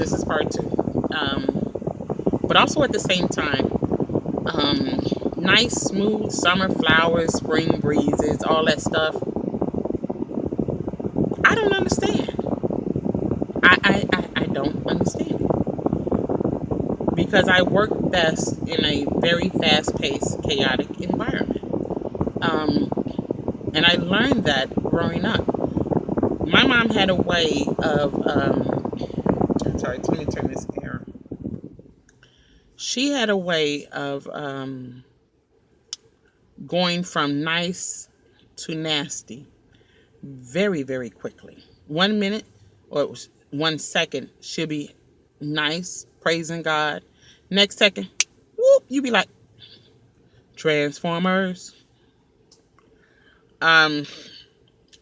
This is part two. But also at the same time, nice, smooth summer flowers, spring breezes, all that stuff. I don't understand. I don't understand it because I work best in a very fast paced, chaotic environment. Um, and I learned that growing up. My mom had a way of, I'm sorry, let me turn this air. She had a way of going from nice to nasty very, very quickly. 1 minute or 1 second, she'll be nice, praising God. Next second, whoop, you be like, Transformers. Um,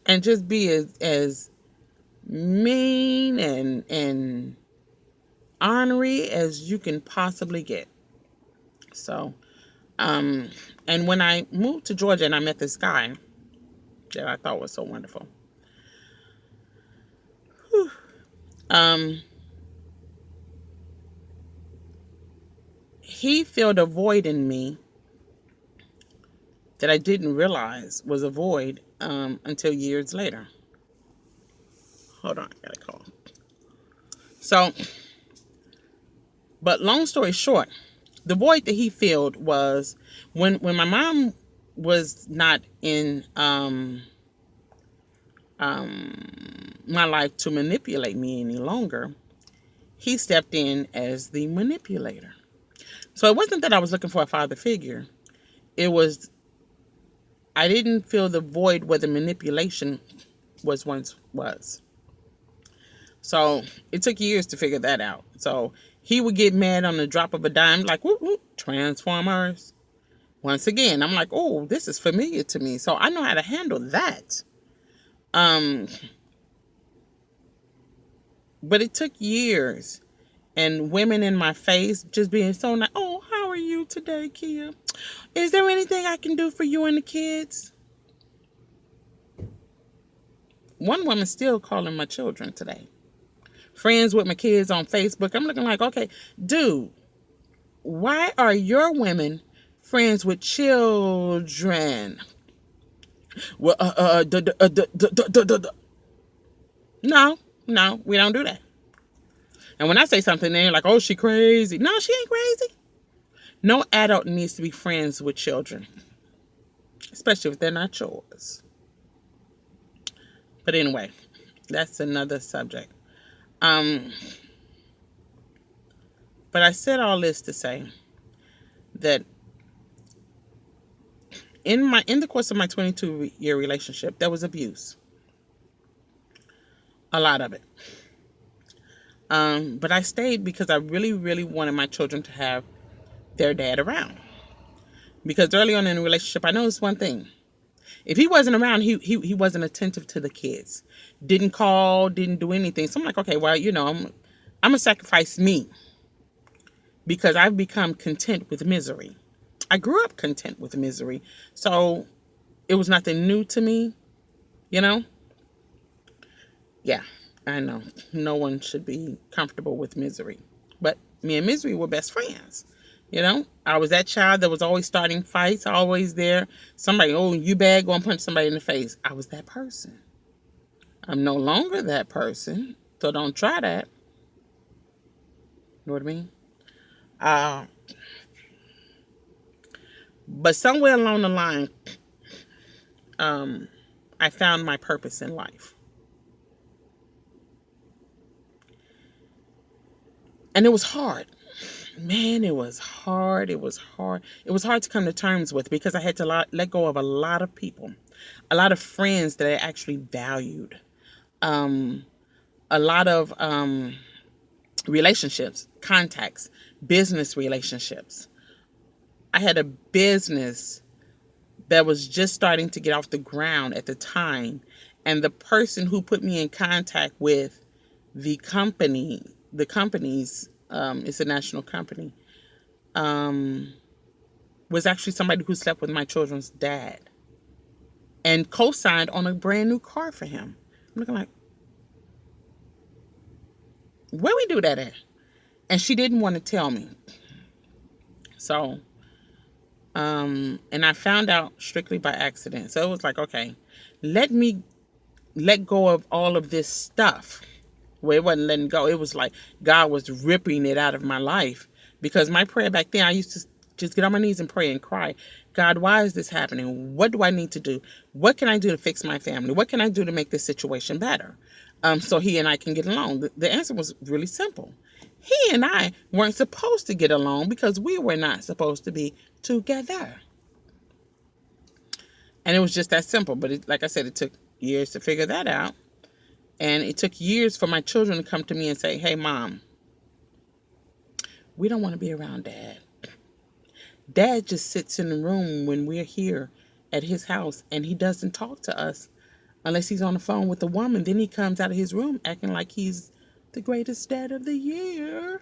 and just be as mean and ornery as you can possibly get. So, um, and when I moved to Georgia and I met this guy that I thought was so wonderful, um, he filled a void in me that I didn't realize was a void until years later. Hold on, I got a call. So, but long story short, the void that he filled was when my mom was not in my life to manipulate me any longer. He stepped in as the manipulator. So it wasn't that I was looking for a father figure. It was I didn't feel the void where the manipulation was once was. So it took years to figure that out. So he would get mad on the drop of a dime, like whoop whoop, Transformers. Once again, I'm like, oh, this is familiar to me. So I know how to handle that. Um, but it took years and women in my face just being so nice. Oh, how are you today, Kia? Is there anything I can do for you and the kids? One woman still calling my children today. Friends with my kids on Facebook. I'm looking like, okay, dude, why are your women friends with children? Well, no, no, we don't do that. And when I say something, they're like, oh, she crazy. No, she ain't crazy. No adult needs to be friends with children, especially if they're not yours. But anyway, that's another subject. Um, but I said all this to say that in the course of my 22-year relationship, there was abuse, a lot of it. But I stayed because I really, really wanted my children to have their dad around. Because early on in the relationship, I noticed one thing: if he wasn't around, he wasn't attentive to the kids, didn't call, didn't do anything. So I'm like, okay, well, I'm gonna sacrifice me because I've become content with misery. I grew up content with misery, so it was nothing new to me, you know. Yeah, I know no one should be comfortable with misery, but me and misery were best friends. I was that child that was always starting fights, always there. Somebody, oh, you bad, go and punch somebody in the face. I was that person. I'm no longer that person, so don't try that. You know what I mean? Uh, but somewhere along the line, um, I found my purpose in life. And it was hard. Man, it was hard. It was hard. It was hard to come to terms with because I had to let go of a lot of people, a lot of friends that I actually valued, um, a lot of relationships, contacts, business relationships. I had a business that was just starting to get off the ground at the time. And the person who put me in contact with the company, the company's, it's a national company, um, was actually somebody who slept with my children's dad and co-signed on a brand new car for him. I'm looking like, Where we do that at? And she didn't want to tell me. So, and I found out strictly by accident. So it was like, okay, let me let go of all of this stuff. Well, it wasn't letting go. It was like God was ripping it out of my life. Because my prayer back then, I used to just get on my knees and pray and cry. God, why is this happening? What do I need to do? What can I do to fix my family? What can I do to make this situation better? So he and I can get along. The answer was really simple. He and I weren't supposed to get along because we were not supposed to be together. And it was just that simple. But like I said, it took years to figure that out. And it took years for my children to come to me and say, hey, Mom, we don't want to be around Dad. Dad just sits in the room when we're here at his house and he doesn't talk to us unless he's on the phone with a woman. Then he comes out of his room acting like he's the greatest dad of the year.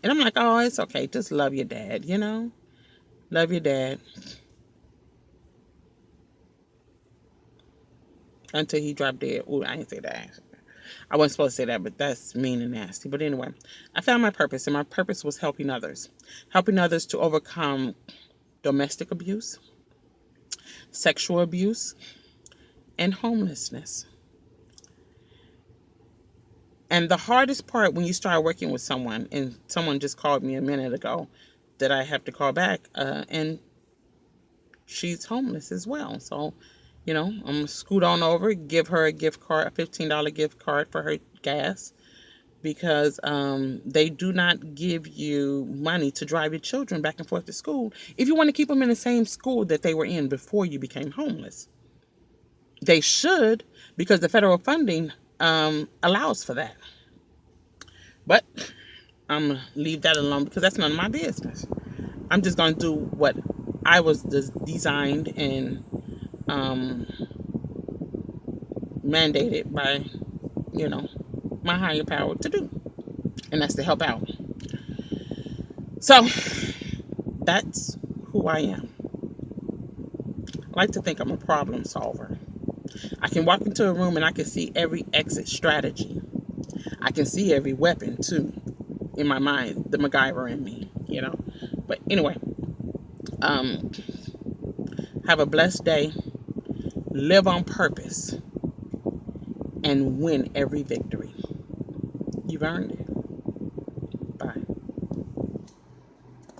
And I'm like, oh, it's okay. Just love your dad, you know? Love your dad. Until he dropped dead. Ooh, I didn't say that. I wasn't supposed to say that, but that's mean and nasty. But anyway, I found my purpose, and my purpose was helping others. Helping others to overcome domestic abuse, sexual abuse, and homelessness. And the hardest part when you start working with someone, and someone just called me a minute ago that I have to call back, and she's homeless as well. So, you know, I'm going to scoot on over, give her a gift card, a $15 gift card for her gas, because they do not give you money to drive your children back and forth to school if you want to keep them in the same school that they were in before you became homeless. They should, because the federal funding allows for that. But I'm going to leave that alone because that's none of my business. I'm just going to do what I was designed and mandated by, you know, my higher power to do. And that's to help out. So that's who I am. I like to think I'm a problem solver. I can walk into a room and I can see every exit strategy. I can see every weapon too in my mind, the MacGyver in me, you know. But anyway, have a blessed day. Live on purpose and win every victory. You've earned it.